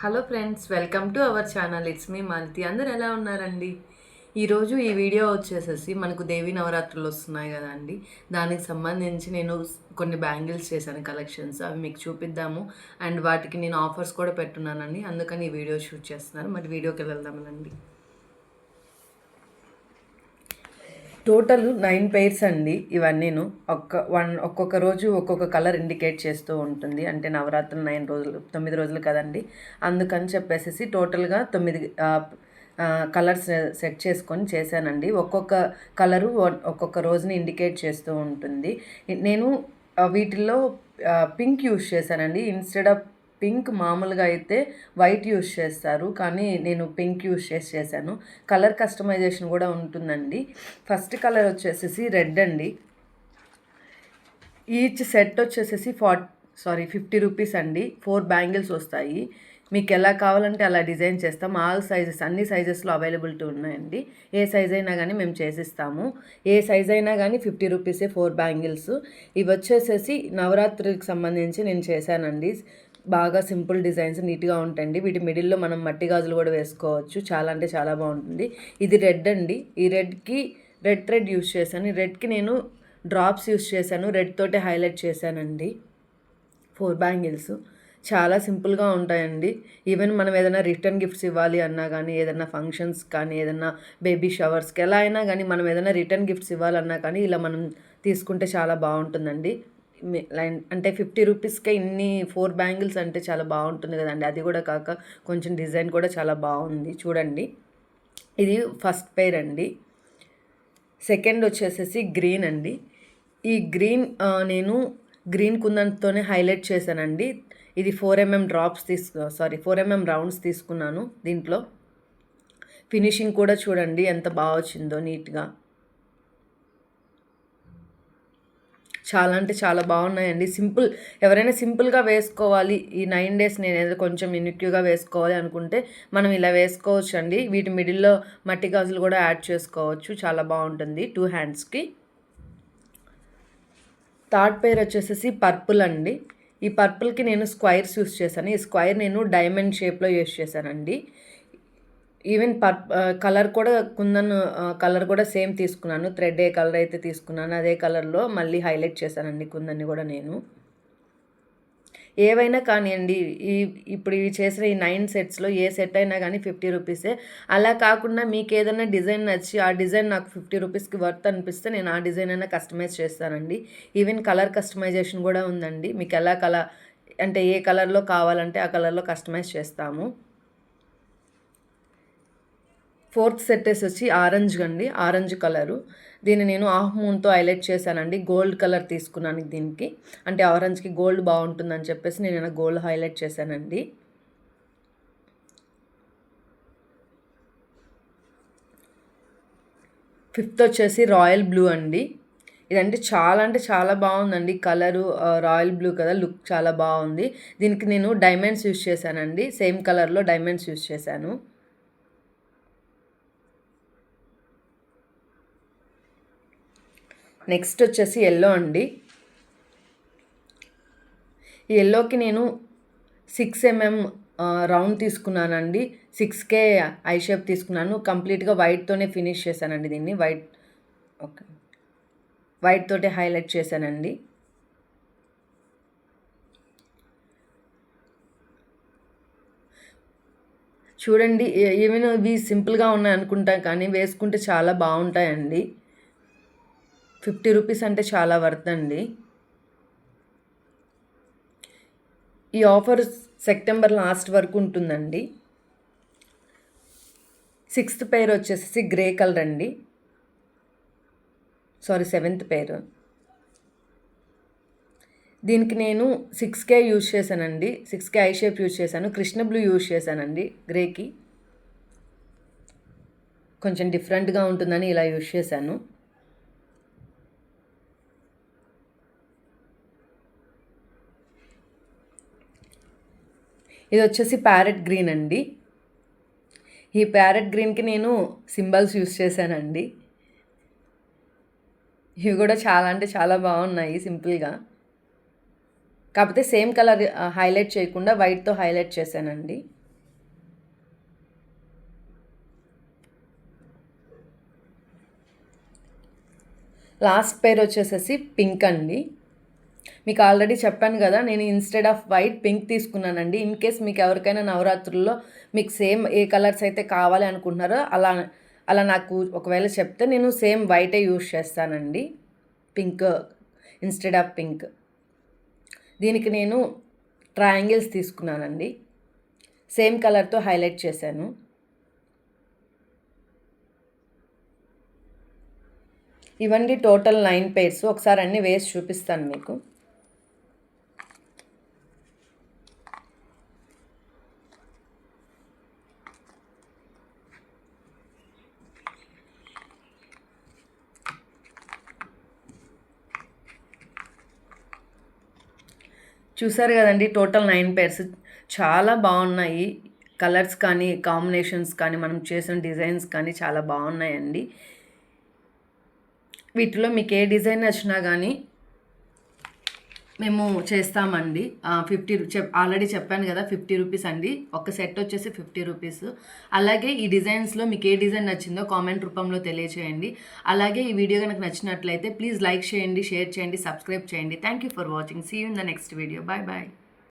Hello friends, welcome to our channel. It's me Malathi. అందరు ఎలా ఉన్నారండి? ఈరోజు ఈ వీడియో వచ్చేసేసి మనకు దేవి నవరాత్రులు వస్తున్నాయి కదండి. దానికి సంబంధించి నేను కొన్ని బ్యాంగిల్స్ చేశాను కలెక్షన్స్, అవి మీకు చూపిద్దాము. అండ్ వాటికి నేను ఆఫర్స్ కూడా పెట్టున్నానండి, అందుకని ఈ వీడియో షూట్ చేస్తున్నాను. మరి వీడియోకి వెళ్దామనండి. టోటల్ 9 పెయిర్స్ అండి ఇవన్నీను. ఒక్కొక్క రోజు ఒక్కొక్క కలర్ ఇండికేట్ చేస్తూ ఉంటుంది. అంటే నవరాత్రులు 9 రోజులు కదండి, అందుకని చెప్పేసి టోటల్గా 9 కలర్స్ సెట్ చేసుకొని చేశానండి. ఒక్కొక్క కలరు ఒక్కొక్క రోజుని ఇండికేట్ చేస్తూ ఉంటుంది. నేను వీటిల్లో పింక్ యూస్ చేశానండి. ఇన్స్టెడ్ ఆఫ్ పింక్ మామూలుగా అయితే వైట్ యూస్ చేస్తారు, కానీ నేను పింక్ యూస్ చేశాను. కలర్ కస్టమైజేషన్ కూడా ఉంటుందండి. ఫస్ట్ కలర్ వచ్చేసేసి రెడ్ అండి. ఈచ్ సెట్ వచ్చేసేసి 50 రూపీస్ అండి. 4 బ్యాంగిల్స్ వస్తాయి. మీకు ఎలా కావాలంటే అలా డిజైన్ చేస్తాం. ఆల్ సైజెస్, అన్ని సైజెస్లో అవైలబిలిటీ ఉన్నాయండి. ఏ సైజ్ అయినా కానీ మేము చేసిస్తాము. ఏ సైజ్ అయినా కానీ 50 రూపీసే 4 బ్యాంగిల్స్. ఇవి వచ్చేసేసి నవరాత్రికి సంబంధించి నేను చేశానండి. బాగా సింపుల్ డిజైన్స్, నీట్గా ఉంటాయండి. వీటి మిడిల్లో మనం మట్టి గాజులు కూడా వేసుకోవచ్చు. చాలా అంటే చాలా బాగుంటుంది. ఇది రెడ్ అండి. ఈ రెడ్కి రెడ్ యూస్ చేశాను. ఈ రెడ్కి నేను డ్రాప్స్ యూస్ చేశాను. రెడ్ తోటే హైలైట్ చేశానండి. 4 బ్యాంగిల్స్ చాలా సింపుల్గా ఉంటాయండి. ఈవెన్ మనం ఏదైనా రిటర్న్ గిఫ్ట్స్ ఇవ్వాలి అన్నా కానీ, ఏదైనా ఫంక్షన్స్ కానీ, ఏదైనా బేబీ షవర్స్కి ఎలా అయినా కానీ మనం ఏదైనా రిటర్న్ గిఫ్ట్స్ ఇవ్వాలన్నా కానీ ఇలా మనం తీసుకుంటే చాలా బాగుంటుందండి. అంటే 50 రూపీస్కే ఇన్ని 4 బ్యాంగిల్స్ అంటే చాలా బాగుంటుంది కదండి. అది కూడా కాక కొంచెం డిజైన్ కూడా చాలా బాగుంది చూడండి. ఇది ఫస్ట్ పెయిర్ అండి. సెకండ్ వచ్చేసేసి గ్రీన్ అండి. ఈ గ్రీన్ నేను గ్రీన్ కుందన్తోనే హైలైట్ చేశానండి. ఇది 4mm డ్రాప్స్ 4mm రౌండ్స్ తీసుకున్నాను. దీంట్లో ఫినిషింగ్ కూడా చూడండి ఎంత బాగా వచ్చిందో, నీట్గా చాలా అంటే చాలా బాగున్నాయండి. ఎవరైనా సింపుల్గా వేసుకోవాలి, ఈ 9 డేస్ నేను ఏదో కొంచెం యూనిక్గా వేసుకోవాలి అనుకుంటే మనం ఇలా వేసుకోవచ్చు అండి. వీటి మిడిల్లో మట్టి గాజులు కూడా యాడ్ చేసుకోవచ్చు. చాలా బాగుంటుంది 2 హ్యాండ్స్కి. థర్డ్ పేర్ వచ్చేసేసి పర్పుల్ అండి. ఈ పర్పుల్కి నేను స్క్వైర్స్ యూస్ చేశాను. ఈ స్క్వైర్ నేను డైమండ్ షేప్లో యూస్ చేశానండి. ఈవెన్ కలర్ కూడా కుందన్ కలర్ కూడా సేమ్ తీసుకున్నాను. థ్రెడ్ ఏ కలర్ అయితే తీసుకున్నాను అదే కలర్లో మళ్ళీ హైలైట్ చేశానండి కుందన్ని కూడా నేను. ఏవైనా కానివ్వండి, ఇప్పుడు ఇవి చేసిన ఈ 9 సెట్స్లో ఏ సెట్ అయినా కానీ 50 రూపీసే. అలా కాకుండా మీకు ఏదైనా డిజైన్ నచ్చి ఆ డిజైన్ నాకు 50 రూపీస్కి వర్త్ అనిపిస్తే నేను ఆ డిజైన్ అయినా కస్టమైజ్ చేస్తానండి. ఈవెన్ కలర్ కస్టమైజేషన్ కూడా ఉందండి. మీకు ఎలా అంటే ఏ కలర్లో కావాలంటే ఆ కలర్లో కస్టమైజ్ చేస్తాము. ఫోర్త్ సెట్ వచ్చి ఆరెంజ్ అండి. Orange colour. దీన్ని నేను హాఫ్ మూన్తో హైలైట్ చేశానండి. గోల్డ్ కలర్ తీసుకున్నాను దీనికి. అంటే ఆరెంజ్కి గోల్డ్ బాగుంటుందని చెప్పేసి నేను గోల్డ్ హైలైట్ చేశానండి. ఫిఫ్త్ వచ్చేసి రాయల్ బ్లూ అండి. ఇదంటే చాలా అంటే చాలా బాగుందండి. కలరు రాయల్ బ్లూ కదా, లుక్ చాలా బాగుంది. దీనికి నేను డైమండ్స్ యూస్ చేశానండి. సేమ్ కలర్లో డైమండ్స్ యూస్ చేశాను. నెక్స్ట్ వచ్చేసి ఎల్లో అండి. ఈ ఎల్లోకి నేను 6mm రౌండ్ తీసుకున్నానండి. 6K ఐ షేప్ తీసుకున్నాను. కంప్లీట్గా వైట్తోనే ఫినిష్ చేశానండి దీన్ని. వైట్ తోటే హైలైట్ చేశానండి. చూడండి, ఈవెన్ ఇవి సింపుల్గా ఉన్నాయి అనుకుంటా కానీ వేసుకుంటే చాలా బాగుంటాయండి. 50 రూపీస్ అంటే చాలా వర్త్ అండి. ఈ ఆఫర్ సెప్టెంబర్ లాస్ట్ వరకు ఉంటుందండి. 6th పెయిర్ వచ్చేసి గ్రే కలర్ అండి. 7th pair. దీనికి నేను 6K యూజ్ చేశానండి. 6K ఐ షేప్ యూజ్ చేశాను. కృష్ణ బ్లూ యూజ్ చేశానండి గ్రేకి. కొంచెం డిఫరెంట్గా ఉంటుందని ఇలా యూజ్ చేశాను. ఇది వచ్చేసి ప్యారెట్ గ్రీన్ అండి. ఈ ప్యారెట్ గ్రీన్కి నేను సింబల్స్ యూస్ చేశానండి. ఇవి కూడా చాలా అంటే చాలా బాగున్నాయి సింపుల్గా. కాకపోతే సేమ్ కలర్ హైలైట్ చేయకుండా వైట్తో హైలైట్ చేశానండి. లాస్ట్ పేర్ వచ్చేసేసి పింక్ అండి. మీకు ఆల్రెడీ చెప్పాను కదా, నేను ఇన్స్టెడ్ ఆఫ్ వైట్ పింక్ తీసుకున్నానండి. ఇన్ కేస్ మీకు ఎవరికైనా నవరాత్రుల్లో మీకు సేమ్ ఏ కలర్స్ అయితే కావాలి అనుకుంటున్నారో అలా నాకు ఒకవేళ చెప్తే నేను సేమ్ వైటే యూజ్ చేస్తానండి, పింక్ ఇన్స్టెడ్ ఆఫ్ పింక్. దీనికి నేను ట్రయాంగిల్స్ తీసుకున్నానండి, సేమ్ కలర్తో హైలైట్ చేశాను. ఇవన్నీ టోటల్ 9 పేర్స్. ఒకసారి అన్నీ వేసి చూపిస్తాను మీకు. చూసారు కదండి, టోటల్ 9 పేర్స్. చాలా బాగున్నాయి. కలర్స్ కానీ కాంబినేషన్స్ కానీ మనం చేసిన డిజైన్స్ కానీ చాలా బాగున్నాయండి. వీటిలో మీకు ఏ డిజైన్ నచ్చినా కానీ మేము చేస్తామండి. ఆల్రెడీ చెప్పాను కదా, 50 రూపీస్ అండి. ఒక సెట్ వచ్చేసి 50 రూపీస్. అలాగే ఈ డిజైన్స్లో మీకు ఏ డిజైన్ నచ్చిందో కామెంట్ రూపంలో తెలియచేయండి. అలాగే ఈ వీడియో కనుక నచ్చినట్లయితే ప్లీజ్ లైక్ చేయండి, షేర్ చేయండి, సబ్స్క్రైబ్ చేయండి. Thank you for watching. See you in the next video. Bye bye.